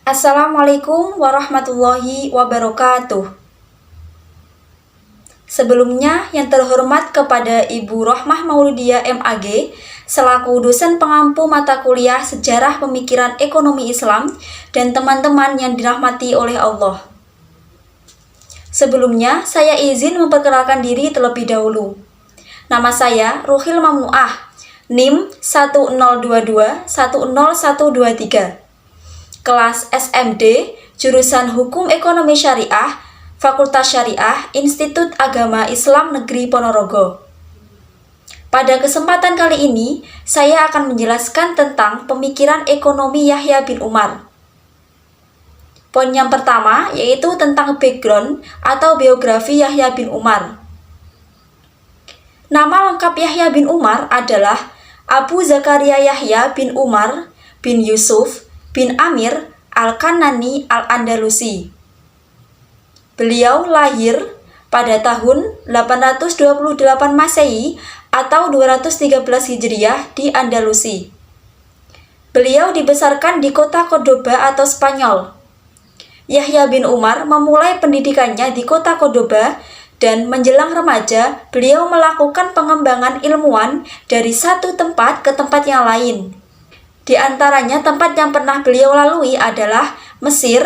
Assalamualaikum warahmatullahi wabarakatuh. Sebelumnya, yang terhormat kepada Ibu Rohmah Maulidiyah MAG selaku dosen pengampu mata kuliah Sejarah Pemikiran Ekonomi Islam dan teman-teman yang dirahmati oleh Allah. Sebelumnya, saya izin memperkenalkan diri terlebih dahulu. Nama saya Ruhil Mamuah, NIM 1022-10123. Kelas SMD, jurusan Hukum Ekonomi Syariah, Fakultas Syariah, Institut Agama Islam Negeri Ponorogo. Pada kesempatan kali ini, saya akan menjelaskan tentang pemikiran ekonomi Yahya bin Umar. Poin yang pertama yaitu tentang background atau biografi Yahya bin Umar. Nama lengkap Yahya bin Umar adalah Abu Zakaria Yahya bin Umar bin Yusuf bin Amir Al-Kanani Al-Andalusi. Beliau lahir pada tahun 828 Masehi atau 213 Hijriah di Andalusi. Beliau dibesarkan di kota Cordoba atau Spanyol. Yahya bin Umar memulai pendidikannya di kota Cordoba dan menjelang remaja, beliau melakukan pengembangan ilmuwan dari satu tempat ke tempat yang lain. Di antaranya tempat yang pernah beliau lalui adalah Mesir,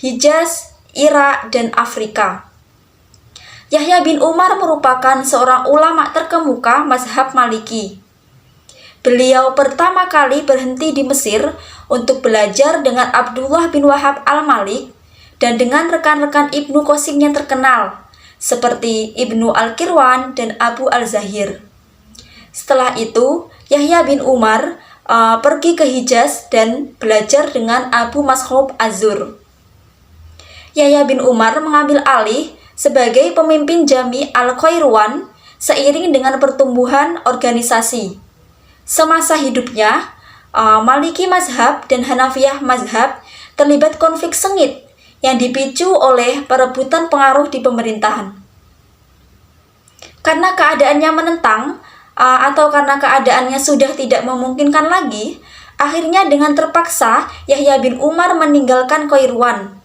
Hijaz, Irak, dan Afrika. Yahya bin Umar merupakan seorang ulama terkemuka mazhab Maliki. Beliau pertama kali berhenti di Mesir untuk belajar dengan Abdullah bin Wahab al-Malik dan dengan rekan-rekan Ibnu Qasim yang terkenal, seperti Ibnu Al-Kirwan dan Abu Al-Zahir. Setelah itu, Yahya bin Umar pergi ke Hijaz dan belajar dengan Abu Mas'hub Az-Zur. Yahya bin Umar mengambil alih sebagai pemimpin Jami Al-Qairwan seiring dengan pertumbuhan organisasi. Semasa hidupnya, Maliki mazhab dan Hanafiyah mazhab terlibat konflik sengit yang dipicu oleh perebutan pengaruh di pemerintahan. Karena keadaannya menentang, atau karena keadaannya sudah tidak memungkinkan lagi, akhirnya dengan terpaksa Yahya bin Umar meninggalkan Qairwan.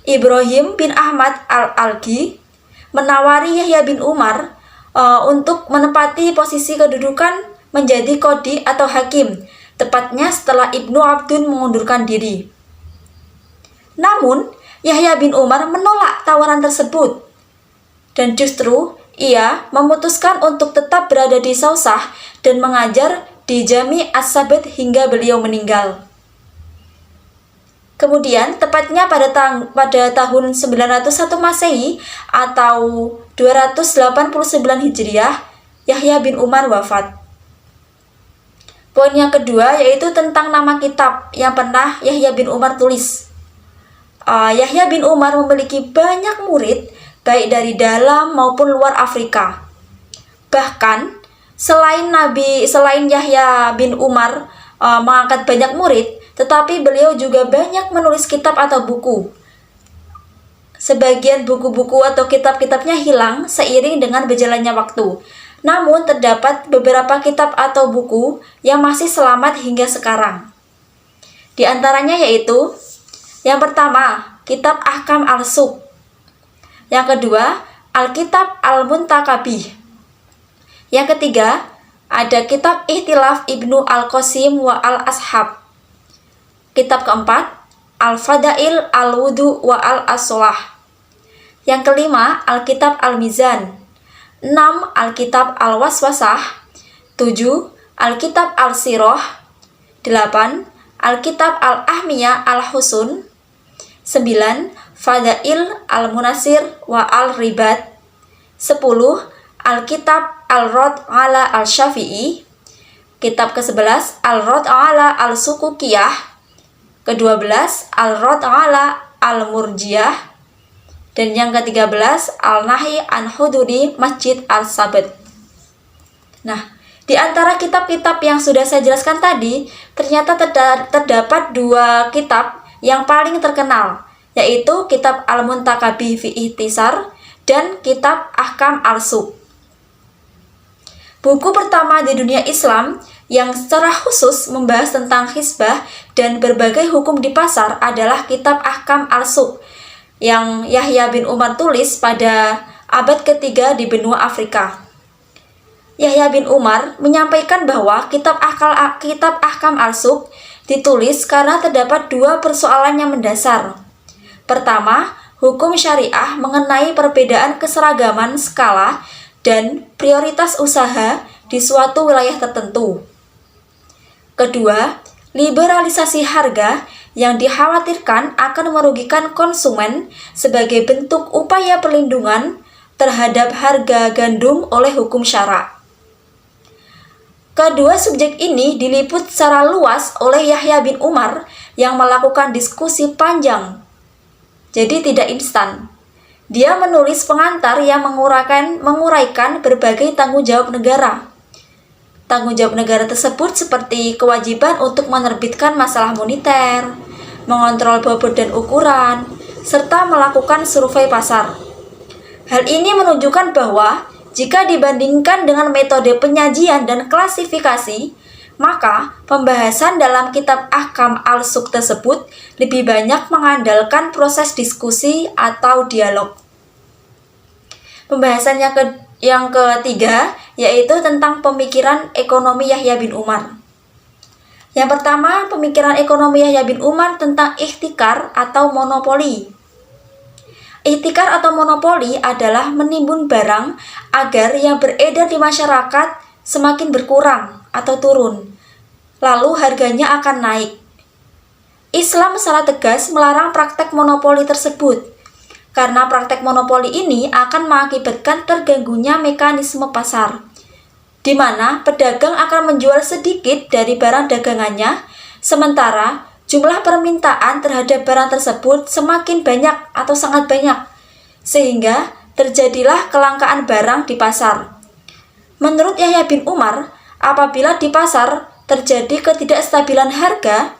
Ibrahim bin Ahmad al-Algi menawari Yahya bin Umar untuk menempati posisi kedudukan menjadi qadhi atau hakim, tepatnya setelah Ibnu Abdun mengundurkan diri. Namun, Yahya bin Umar menolak tawaran tersebut, dan justru ia memutuskan untuk tetap berada di Sausah dan mengajar di Jami As-Sabit hingga beliau meninggal. Kemudian, tepatnya pada tahun 901 Masehi atau 289 Hijriah, Yahya bin Umar wafat. Poin yang kedua yaitu tentang nama kitab yang pernah Yahya bin Umar tulis. Yahya bin Umar memiliki banyak murid baik dari dalam maupun luar Afrika. Bahkan selain Yahya bin Umar mengangkat banyak murid, tetapi beliau juga banyak menulis kitab atau buku. Sebagian buku-buku atau kitab-kitabnya hilang seiring dengan berjalannya waktu. Namun terdapat beberapa kitab atau buku yang masih selamat hingga sekarang. Di antaranya yaitu yang pertama, Kitab Ahkam Al-Suq. Yang kedua, Alkitab Al-Muntakabih. Yang ketiga, ada Kitab Ihtilaf Ibnu Al-Qasim wa Al-Ashab. Kitab keempat, Al-Fadail Al-Wudu wa Al-As-Solah. Yang kelima, Alkitab Al-Mizan. 6. Alkitab Al-Waswasah. 7. Alkitab Al-Sirah. 8. Alkitab Al-Ahmiyah Al-Husun. 9. Fadail Al-Munasir wa Al-Ribat. 10. Alkitab Al-Rad ala Al-Syafi'i. Kitab ke-11 Al-Rad ala Al-Sukukiyah. Ke-12 Al-Rad ala Al-Murjiyah. Dan yang ke-13 Al-Nahi an Hududi Masjid Al-Sabat. Nah, di antara kitab-kitab yang sudah saya jelaskan tadi, ternyata terdapat dua kitab yang paling terkenal, yaitu Kitab Al-Muntakabi fi Ihtisar dan Kitab Ahkam Al-Suq. Buku pertama di dunia Islam yang secara khusus membahas tentang hisbah dan berbagai hukum di pasar adalah Kitab Ahkam Al-Suq yang Yahya bin Umar tulis pada abad ketiga di benua Afrika. Yahya bin Umar menyampaikan bahwa Kitab Ahkam Al-Suq ditulis karena terdapat dua persoalan yang mendasar. Pertama, hukum syariah mengenai perbedaan keseragaman skala dan prioritas usaha di suatu wilayah tertentu. Kedua, liberalisasi harga yang dikhawatirkan akan merugikan konsumen sebagai bentuk upaya perlindungan terhadap harga gandum oleh hukum syara. Kedua subjek ini diliput secara luas oleh Yahya bin Umar yang melakukan diskusi panjang. Jadi tidak instan. Dia menulis pengantar yang menguraikan berbagai tanggung jawab negara. Tanggung jawab negara tersebut seperti kewajiban untuk menerbitkan masalah moneter, mengontrol bobot dan ukuran, serta melakukan survei pasar. Hal ini menunjukkan bahwa jika dibandingkan dengan metode penyajian dan klasifikasi, maka pembahasan dalam Kitab Ahkam Al-Suq tersebut lebih banyak mengandalkan proses diskusi atau dialog. Pembahasan yang ketiga yaitu tentang pemikiran ekonomi Yahya bin Umar. Yang pertama, pemikiran ekonomi Yahya bin Umar tentang ihtikar atau monopoli. Ihtikar atau monopoli adalah menimbun barang agar yang beredar di masyarakat semakin berkurang atau turun, lalu harganya akan naik. Islam secara tegas melarang praktek monopoli tersebut, karena praktek monopoli ini akan mengakibatkan terganggunya mekanisme pasar, di mana pedagang akan menjual sedikit dari barang dagangannya, sementara jumlah permintaan terhadap barang tersebut semakin banyak atau sangat banyak, sehingga terjadilah kelangkaan barang di pasar. Menurut Yahya bin Umar, apabila di pasar terjadi ketidakstabilan harga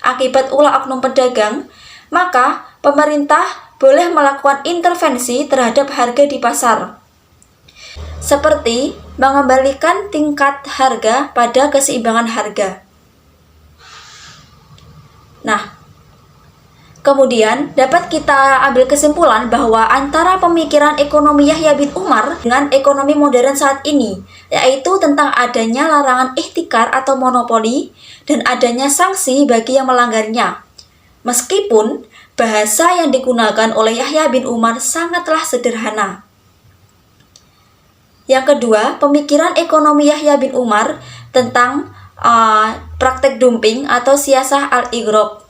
akibat ulah oknum pedagang, maka pemerintah boleh melakukan intervensi terhadap harga di pasar, seperti mengembalikan tingkat harga pada keseimbangan harga. Nah, kemudian dapat kita ambil kesimpulan bahwa antara pemikiran ekonomi Yahya bin Umar dengan ekonomi modern saat ini, yaitu tentang adanya larangan ihtikar atau monopoli dan adanya sanksi bagi yang melanggarnya. Meskipun bahasa yang digunakan oleh Yahya bin Umar sangatlah sederhana. Yang kedua, pemikiran ekonomi Yahya bin Umar tentang praktek dumping atau siyasah al-igrok.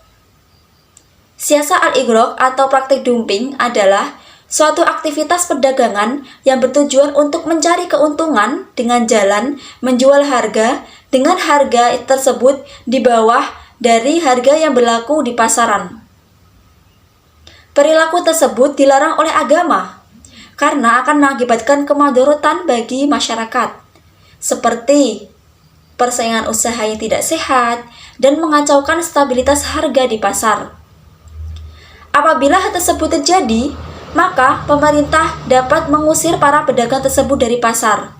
Siyasah al-igrok atau praktek dumping adalah suatu aktivitas perdagangan yang bertujuan untuk mencari keuntungan dengan jalan menjual harga dengan harga tersebut di bawah dari harga yang berlaku di pasaran. Perilaku tersebut dilarang oleh agama karena akan mengakibatkan kemadharatan bagi masyarakat, seperti persaingan usaha yang tidak sehat dan mengacaukan stabilitas harga di pasar. Apabila hal tersebut terjadi, maka pemerintah dapat mengusir para pedagang tersebut dari pasar.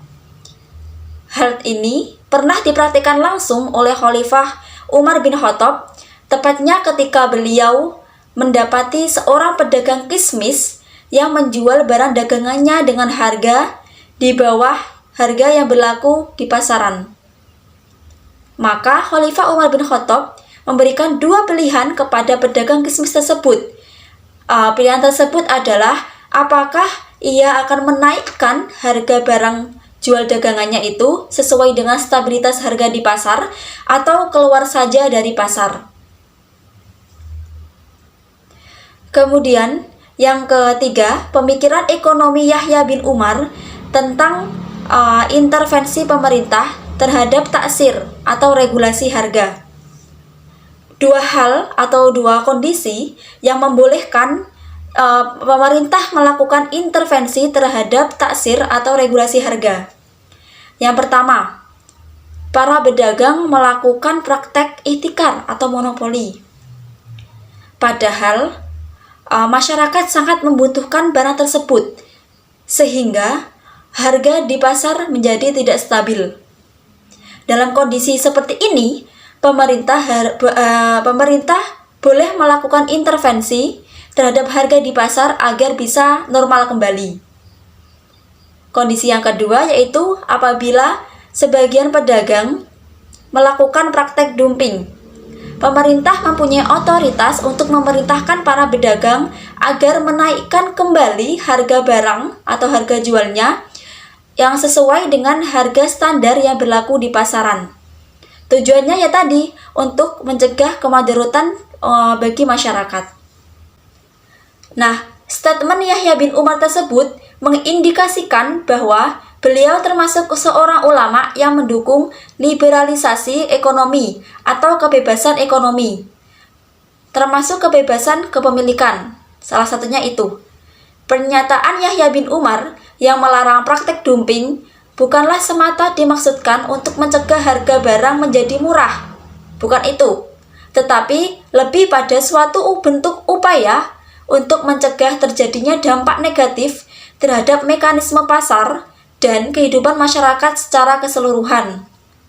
Hal ini pernah dipraktikkan langsung oleh Khalifah Umar bin Khattab, tepatnya ketika beliau mendapati seorang pedagang kismis yang menjual barang dagangannya dengan harga di bawah harga yang berlaku di pasaran. Maka Khalifah Umar bin Khattab memberikan dua pilihan kepada pedagang kismis tersebut. Pilihan tersebut adalah apakah ia akan menaikkan harga barang jual dagangannya itu sesuai dengan stabilitas harga di pasar atau keluar saja dari pasar. Kemudian yang ketiga, pemikiran ekonomi Yahya bin Umar tentang intervensi pemerintah terhadap taksir atau regulasi harga. Dua hal atau dua kondisi yang membolehkan pemerintah melakukan intervensi terhadap taksir atau regulasi harga. Yang pertama, para pedagang melakukan praktek ihtikar atau monopoli. Padahal masyarakat sangat membutuhkan barang tersebut, sehingga harga di pasar menjadi tidak stabil. Dalam kondisi seperti ini, pemerintah boleh melakukan intervensi terhadap harga di pasar agar bisa normal kembali. Kondisi yang kedua yaitu apabila sebagian pedagang melakukan praktek dumping. Pemerintah mempunyai otoritas untuk memerintahkan para pedagang agar menaikkan kembali harga barang atau harga jualnya yang sesuai dengan harga standar yang berlaku di pasaran. Tujuannya ya tadi untuk mencegah kemudaratan bagi masyarakat. Nah, statement Yahya bin Umar tersebut mengindikasikan bahwa beliau termasuk seorang ulama yang mendukung liberalisasi ekonomi atau kebebasan ekonomi, termasuk kebebasan kepemilikan. Salah satunya itu. Pernyataan Yahya bin Umar yang melarang praktek dumping bukanlah semata dimaksudkan untuk mencegah harga barang menjadi murah. Bukan itu. Tetapi lebih pada suatu bentuk upaya untuk mencegah terjadinya dampak negatif terhadap mekanisme pasar dan kehidupan masyarakat secara keseluruhan,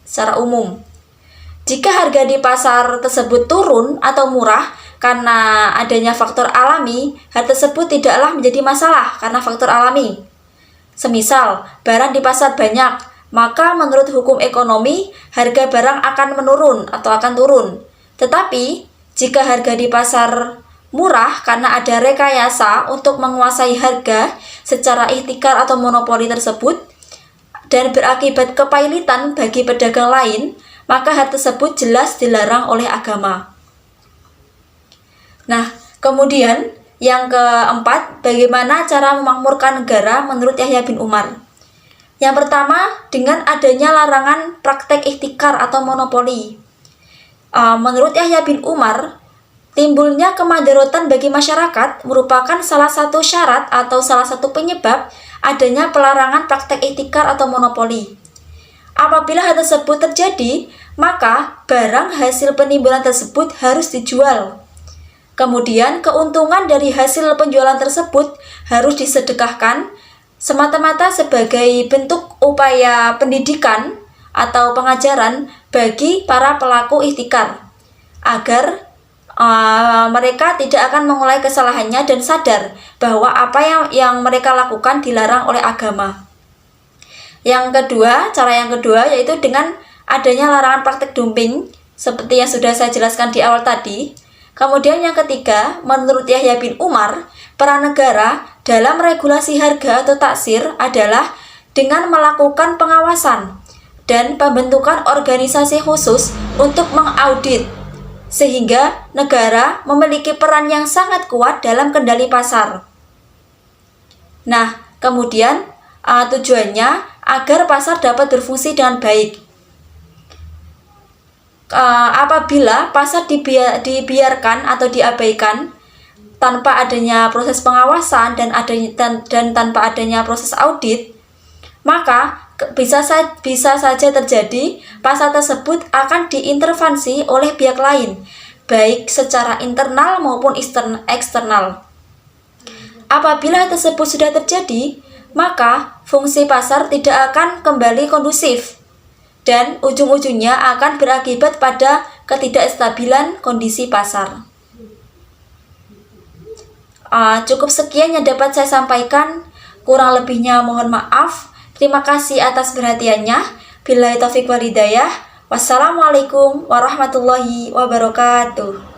secara umum. Jika harga di pasar tersebut turun atau murah karena adanya faktor alami, hal tersebut tidaklah menjadi masalah karena faktor alami. Semisal, barang di pasar banyak, maka menurut hukum ekonomi, harga barang akan menurun atau akan turun. Tetapi, jika harga di pasar murah karena ada rekayasa untuk menguasai harga secara ihtikar atau monopoli tersebut dan berakibat kepailitan bagi pedagang lain, maka hal tersebut jelas dilarang oleh agama. Nah, kemudian yang keempat, bagaimana cara memakmurkan negara menurut Yahya bin Umar? Yang pertama, dengan adanya larangan praktek ihtikar atau monopoli. Menurut Yahya bin Umar, timbulnya kemudaratan bagi masyarakat merupakan salah satu syarat atau salah satu penyebab adanya pelarangan praktek ihtikar atau monopoli. Apabila hal tersebut terjadi, maka barang hasil penimbulan tersebut harus dijual. Kemudian keuntungan dari hasil penjualan tersebut harus disedekahkan semata-mata sebagai bentuk upaya pendidikan atau pengajaran bagi para pelaku ihtikar agar mereka tidak akan mengulangi kesalahannya dan sadar bahwa apa yang mereka lakukan dilarang oleh agama. Cara yang kedua yaitu dengan adanya larangan praktek dumping seperti yang sudah saya jelaskan di awal tadi. Kemudian yang ketiga, menurut Yahya bin Umar, peran negara dalam regulasi harga atau taksir adalah dengan melakukan pengawasan dan pembentukan organisasi khusus untuk mengaudit, sehingga negara memiliki peran yang sangat kuat dalam kendali pasar. Nah, kemudian tujuannya agar pasar dapat berfungsi dengan baik. Apabila pasar dibiarkan atau diabaikan tanpa adanya proses pengawasan dan tanpa adanya proses audit, maka bisa saja terjadi pasar tersebut akan diintervensi oleh pihak lain, baik secara internal maupun eksternal. Apabila tersebut sudah terjadi, maka fungsi pasar tidak akan kembali kondusif dan ujung-ujungnya akan berakibat pada ketidakstabilan kondisi pasar. Cukup sekian yang dapat saya sampaikan, kurang lebihnya mohon maaf. Terima kasih atas perhatiannya. Billahi taufiq wal hidayah. Wassalamualaikum warahmatullahi wabarakatuh.